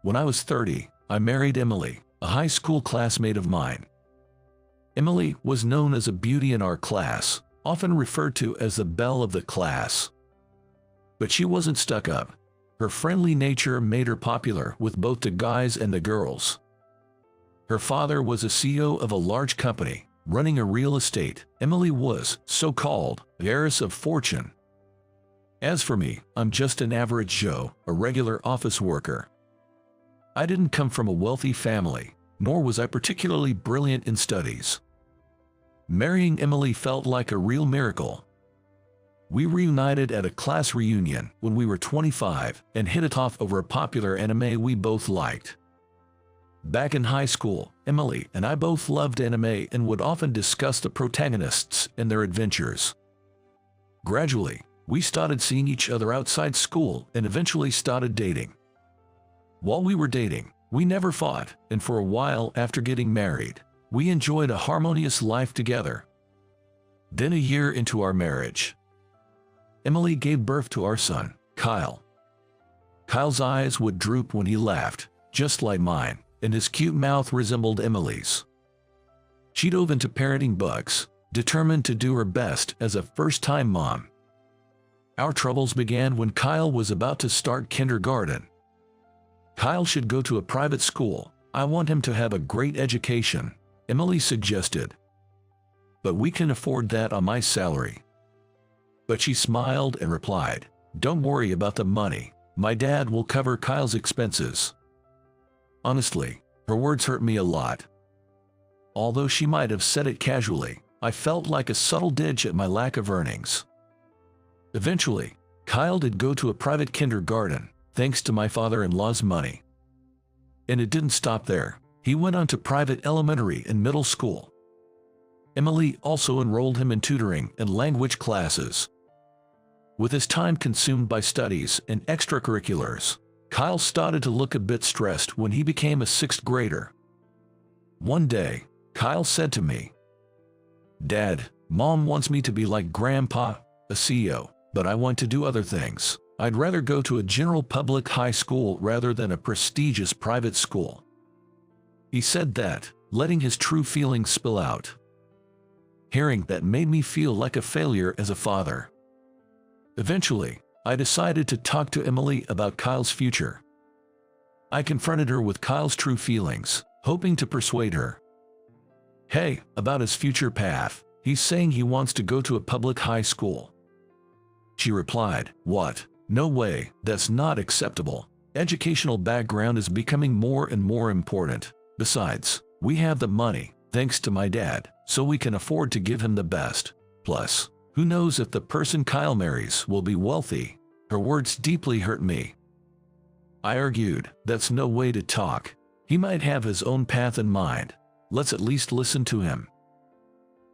When I was 30, I married Emily, a high school classmate of mine. Emily was known as a beauty in our class, often referred to as the belle of the class. But she wasn't stuck up. Her friendly nature made her popular with both the guys and the girls. Her father was a CEO of a large company, running a real estate. Emily was, so-called, the heiress of fortune. As for me, I'm just an average Joe, a regular office worker. I didn't come from a wealthy family, nor was I particularly brilliant in studies. Marrying Emily felt like a real miracle. We reunited at a class reunion when we were 25 and hit it off over a popular anime we both liked. Back in high school, Emily and I both loved anime and would often discuss the protagonists and their adventures. Gradually, we started seeing each other outside school and eventually started dating. While we were dating, we never fought, and for a while after getting married, we enjoyed a harmonious life together. Then a year into our marriage, Emily gave birth to our son, Kyle. Kyle's eyes would droop when he laughed, just like mine, and his cute mouth resembled Emily's. She dove into parenting bugs, determined to do her best as a first-time mom. Our troubles began when Kyle was about to start kindergarten. Kyle should go to a private school. I want him to have a great education, Emily suggested. But we can afford that on my salary. But she smiled and replied, "Don't worry about the money. My dad will cover Kyle's expenses." Honestly, her words hurt me a lot. Although she might have said it casually, I felt like a subtle dig at my lack of earnings. Eventually, Kyle did go to a private kindergarten, thanks to my father-in-law's money. And it didn't stop there. He went on to private elementary and middle school. Emily also enrolled him in tutoring and language classes. With his time consumed by studies and extracurriculars, Kyle started to look a bit stressed when he became a 6th grader. One day, Kyle said to me, "Dad, Mom wants me to be like Grandpa, a CEO, but I want to do other things. I'd rather go to a general public high school rather than a prestigious private school." He said that, letting his true feelings spill out. Hearing that made me feel like a failure as a father. Eventually, I decided to talk to Emily about Kyle's future. I confronted her with Kyle's true feelings, hoping to persuade her. "Hey, about his future path, he's saying he wants to go to a public high school." She replied, "What? No way, that's not acceptable. Educational background is becoming more and more important. Besides, we have the money, thanks to my dad, so we can afford to give him the best. Plus, who knows if the person Kyle marries will be wealthy?" Her words deeply hurt me. I argued, "That's no way to talk. He might have his own path in mind. Let's at least listen to him."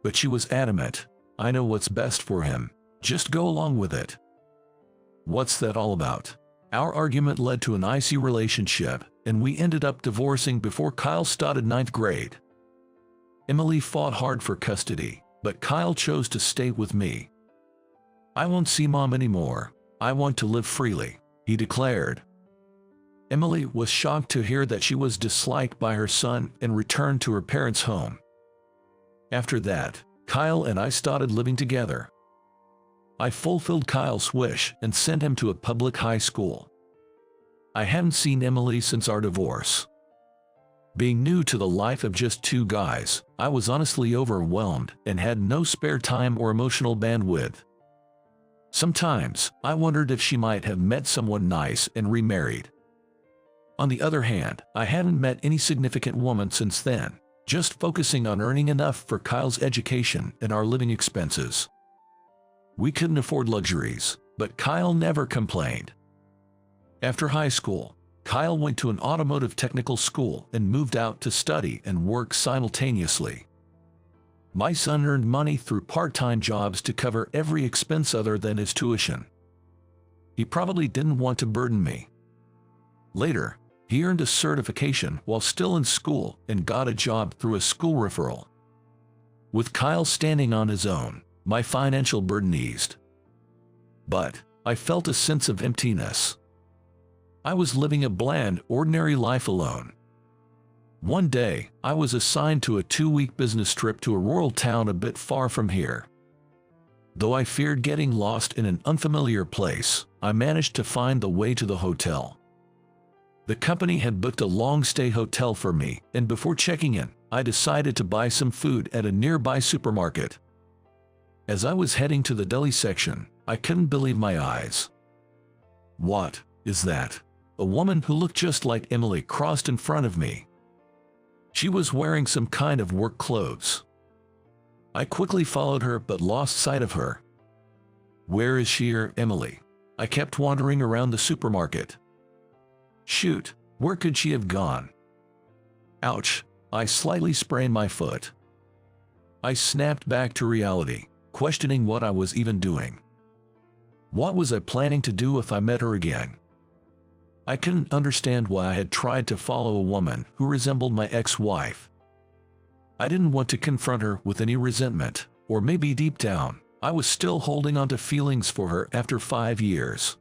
But she was adamant. "I know what's best for him. Just go along with it." What's that all about? Our argument led to an icy relationship, and we ended up divorcing before Kyle started 9th grade. Emily fought hard for custody, but Kyle chose to stay with me. "I won't see Mom anymore. I want to live freely," he declared. Emily was shocked to hear that she was disliked by her son and returned to her parents' home. After that, Kyle and I started living together. I fulfilled Kyle's wish and sent him to a public high school. I haven't seen Emily since our divorce. Being new to the life of just 2 guys, I was honestly overwhelmed and had no spare time or emotional bandwidth. Sometimes, I wondered if she might have met someone nice and remarried. On the other hand, I hadn't met any significant woman since then, just focusing on earning enough for Kyle's education and our living expenses. We couldn't afford luxuries, but Kyle never complained. After high school, Kyle went to an automotive technical school and moved out to study and work simultaneously. My son earned money through part-time jobs to cover every expense other than his tuition. He probably didn't want to burden me. Later, he earned a certification while still in school and got a job through a school referral. With Kyle standing on his own, my financial burden eased. But I felt a sense of emptiness. I was living a bland, ordinary life alone. One day, I was assigned to a 2-week business trip to a rural town a bit far from here. Though I feared getting lost in an unfamiliar place, I managed to find the way to the hotel. The company had booked a long-stay hotel for me, and before checking in, I decided to buy some food at a nearby supermarket. As I was heading to the deli section, I couldn't believe my eyes. What is that? A woman who looked just like Emily crossed in front of me. She was wearing some kind of work clothes. I quickly followed her but lost sight of her. Where is she or Emily? I kept wandering around the supermarket. Shoot, where could she have gone? Ouch, I slightly sprained my foot. I snapped back to reality, questioning what I was even doing. What was I planning to do if I met her again? I couldn't understand why I had tried to follow a woman who resembled my ex-wife. I didn't want to confront her with any resentment, or maybe deep down, I was still holding on to feelings for her after 5 years.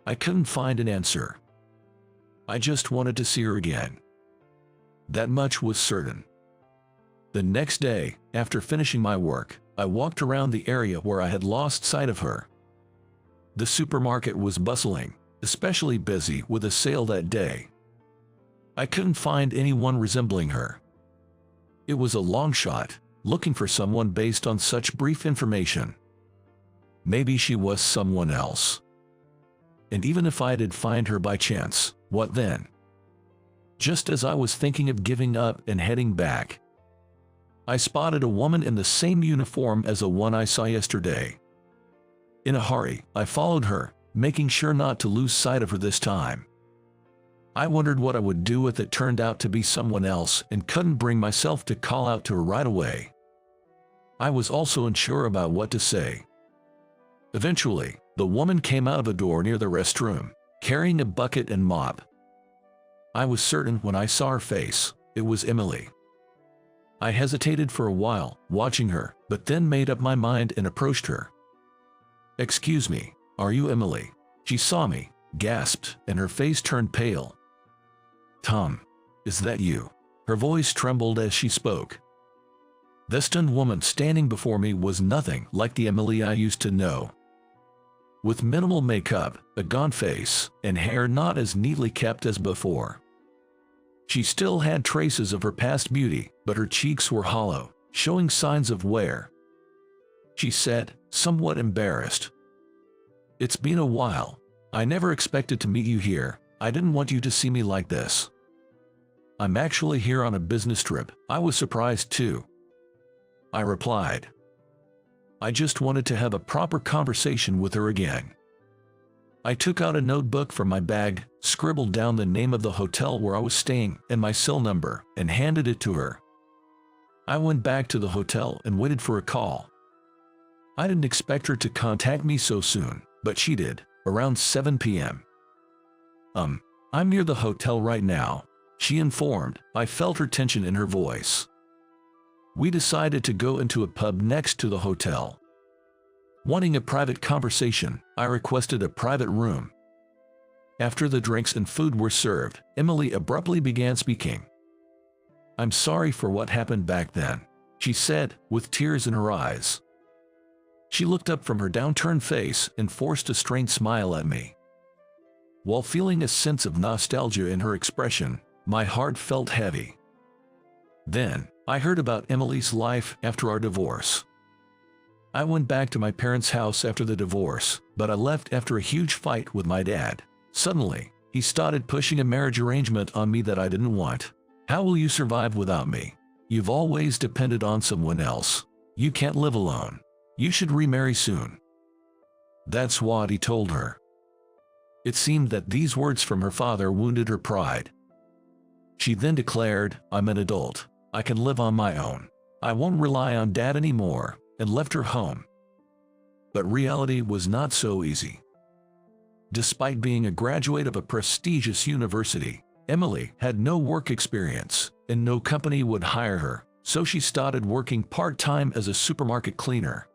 I couldn't find an answer. I just wanted to see her again. That much was certain. The next day, after finishing my work, I walked around the area where I had lost sight of her. The supermarket was bustling, especially busy with a sale that day. I couldn't find anyone resembling her. It was a long shot, looking for someone based on such brief information. Maybe she was someone else. And even if I did find her by chance, what then? Just as I was thinking of giving up and heading back, I spotted a woman in the same uniform as the one I saw yesterday. In a hurry, I followed her, making sure not to lose sight of her this time. I wondered what I would do if it turned out to be someone else and couldn't bring myself to call out to her right away. I was also unsure about what to say. Eventually, the woman came out of a door near the restroom, carrying a bucket and mop. I was certain when I saw her face, it was Emily. I hesitated for a while, watching her, but then made up my mind and approached her. "Excuse me, are you Emily?" She saw me, gasped, and her face turned pale. "Tom, is that you?" Her voice trembled as she spoke. The stunned woman standing before me was nothing like the Emily I used to know. With minimal makeup, a gaunt face, and hair not as neatly kept as before. She still had traces of her past beauty, but her cheeks were hollow, showing signs of wear. She said, somewhat embarrassed, "It's been a while. I never expected to meet you here. I didn't want you to see me like this." "I'm actually here on a business trip." I was surprised too. I replied. I just wanted to have a proper conversation with her again. I took out a notebook from my bag, scribbled down the name of the hotel where I was staying and my cell number, and handed it to her. I went back to the hotel and waited for a call. I didn't expect her to contact me so soon, but she did, around 7 p.m. "I'm near the hotel right now," she informed. I felt her tension in her voice. We decided to go into a pub next to the hotel. Wanting a private conversation, I requested a private room. After the drinks and food were served, Emily abruptly began speaking. "I'm sorry for what happened back then," she said, with tears in her eyes. She looked up from her downturned face and forced a strained smile at me. While feeling a sense of nostalgia in her expression, my heart felt heavy. Then, I heard about Emily's life after our divorce. I went back to my parents' house after the divorce, but I left after a huge fight with my dad. Suddenly, he started pushing a marriage arrangement on me that I didn't want. "How will you survive without me? You've always depended on someone else. You can't live alone. You should remarry soon." That's what he told her. It seemed that these words from her father wounded her pride. She then declared, "I'm an adult. I can live on my own. I won't rely on Dad anymore," and left her home. But reality was not so easy. Despite being a graduate of a prestigious university, Emily had no work experience, and no company would hire her, so she started working part-time as a supermarket cleaner.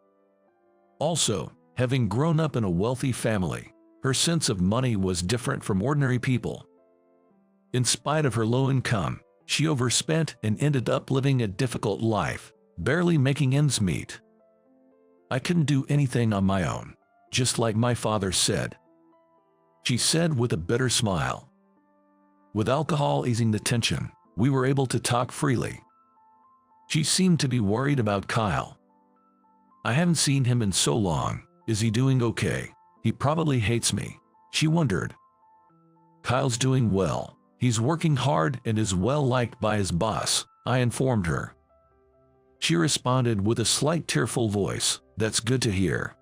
Also, having grown up in a wealthy family, Her sense of money was different from ordinary people. In spite of her low income, she overspent and ended up living a difficult life, barely making ends meet. I couldn't do anything on my own, just like my father said, she said with a bitter smile. With alcohol easing the tension, we were able to talk freely. She seemed to be worried about Kyle. I haven't seen him in so long. Is he doing okay? He probably hates me, she wondered. Kyle's doing well. He's working hard and is well liked by his boss, I informed her. She responded with a slight tearful voice, that's good to hear.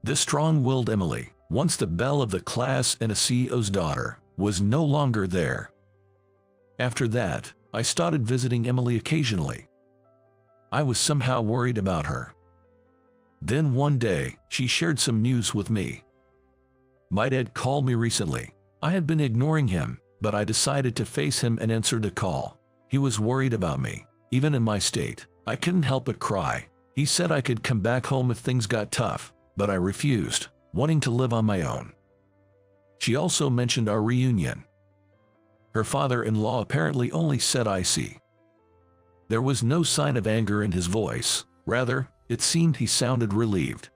This strong-willed Emily, once the belle of the class and a CEO's daughter, was no longer there. After that, I started visiting Emily occasionally. I was somehow worried about her. Then one day, she shared some news with me. My dad called me recently. I had been ignoring him, but I decided to face him and answer the call. He was worried about me. Even in my state, I couldn't help but cry. He said I could come back home if things got tough, but I refused, wanting to live on my own. She also mentioned our reunion. Her father-in-law apparently only said I see. There was no sign of anger in his voice. Rather, it seemed he sounded relieved.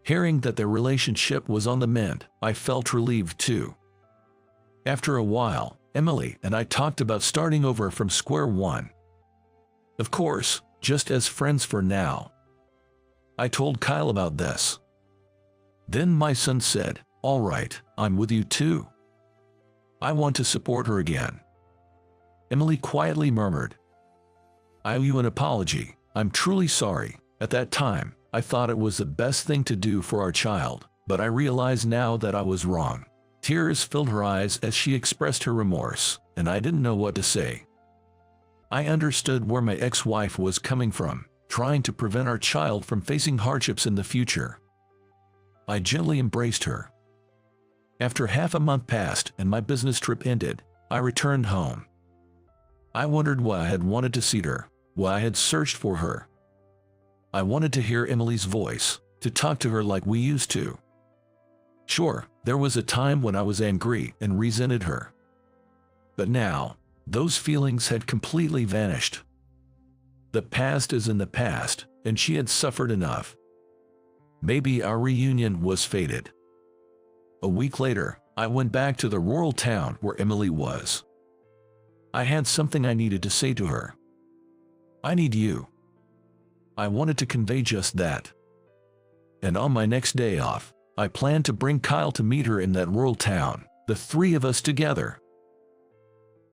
Hearing that their relationship was on the mend, I felt relieved too. After a while, Emily and I talked about starting over from square one. Of course, just as friends for now. I told Kyle about this. Then my son said, "All right, I'm with you too. I want to support her again." Emily quietly murmured, "I owe you an apology. I'm truly sorry. At that time, I thought it was the best thing to do for our child, but I realize now that I was wrong." Tears filled her eyes as she expressed her remorse, and I didn't know what to say. I understood where my ex-wife was coming from, trying to prevent our child from facing hardships in the future. I gently embraced her. After half a month passed and my business trip ended, I returned home. I wondered why I had wanted to see her, why I had searched for her. I wanted to hear Emily's voice, to talk to her like we used to. Sure, there was a time when I was angry and resented her. But now, those feelings had completely vanished. The past is in the past, and she had suffered enough. Maybe our reunion was fated. A week later, I went back to the rural town where Emily was. I had something I needed to say to her. I need you. I wanted to convey just that. And on my next day off, I planned to bring Kyle to meet her in that rural town, the three of us together.